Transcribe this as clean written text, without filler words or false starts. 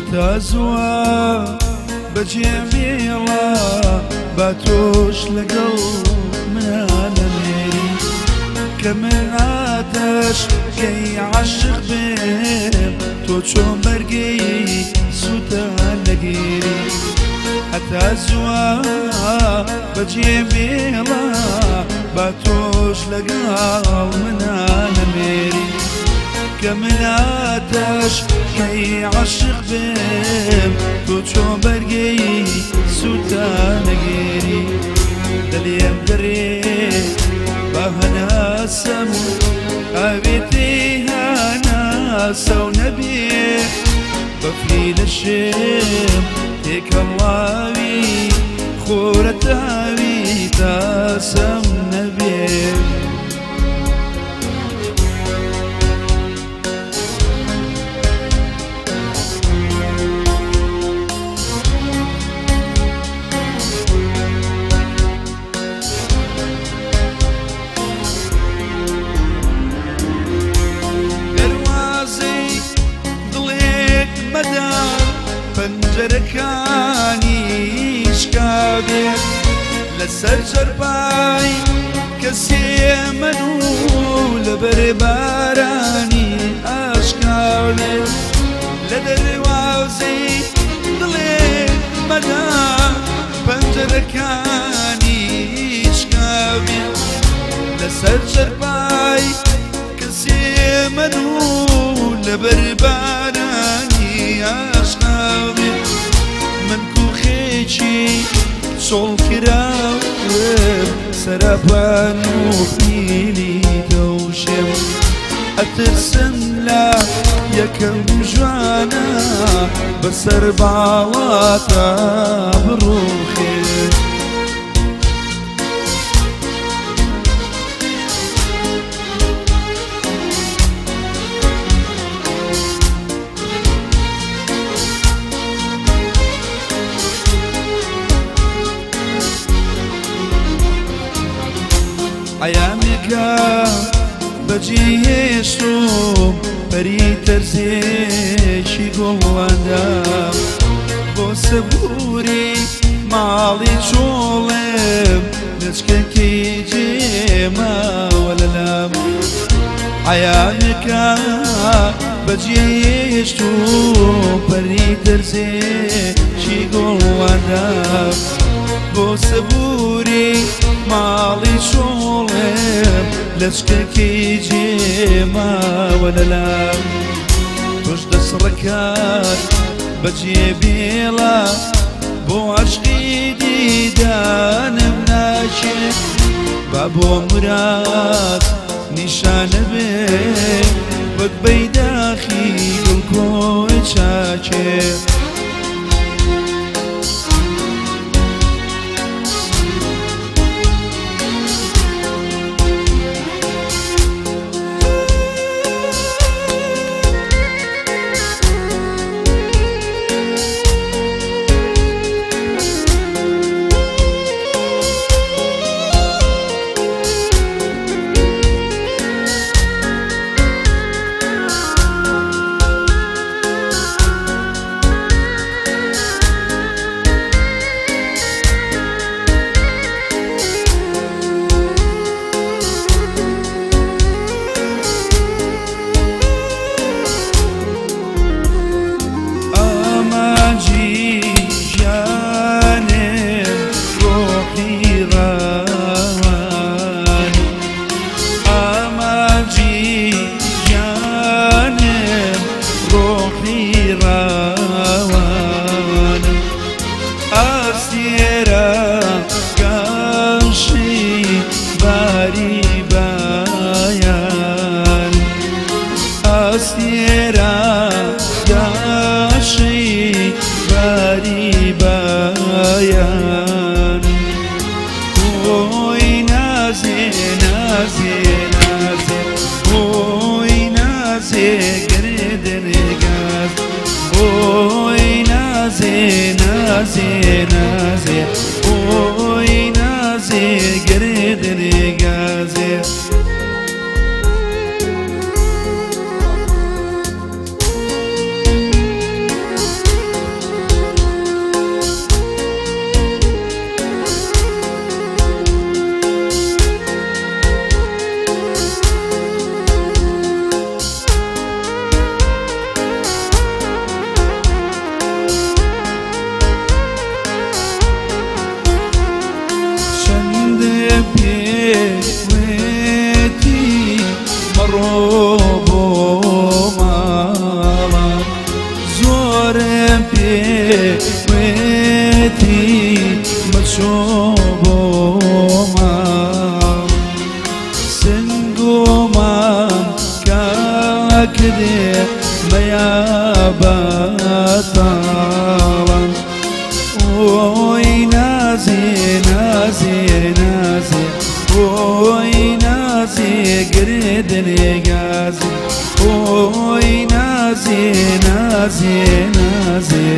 هتازوا بجميلة باتوش لقلب من الميري كمن عاتش كي عشق بهم توشو برقي سوتان لقيري هتازوا بجميلة باتوش لقلب من الميري كمن عاتش كي عشق بهم توشو برقي سوتان لقيري دليم دريت بهنا سمو أبيتي هنا سو نبي بفريل الشم تيك الله بي خورتها بي تاسم نبي پەنجەرەکانی شکاوێت لەسەر جەربای کەسێ من و لەبەر بارانی ئاشکاوێت لە دەرواازەی دڵێک مەدا پەنجەرەکانی شکاوێت لەسەر جەربای کەسێ من و لەبەر بارانی ئاشکاوێت من کوخێکی چۆڵ کراوم سەرابان و پیلی دەوشێم ئەترسم لە یەکەم جوانە بەسەر باڵاتە بڕوخێت ئەیامێکە بەجێهێشتوم بەری تەرزێکی گوڵەندام بۆ سەبووری ماڵی چۆڵێم لەچکەکەی جێماوە لەلام ئەیامێکە بەجێهێشتوم بەری تەرزێکی گوڵەندام بۆ سەبووری ماڵی چۆڵێم لەچکەکەی جێماوە لەلام تۆش دەسڕەکات بەجێبێڵە بۆ عەشقی دیدانم ناچێت با بۆ مراد نیشانە بێ بەگبەی داخی گوڵکۆی چاکێت ويتي مشوبوما سنقوما كاكدي ميا بطالا وي نازي نازي نازي وي نازي قردني قازي وي نازي نازي نازي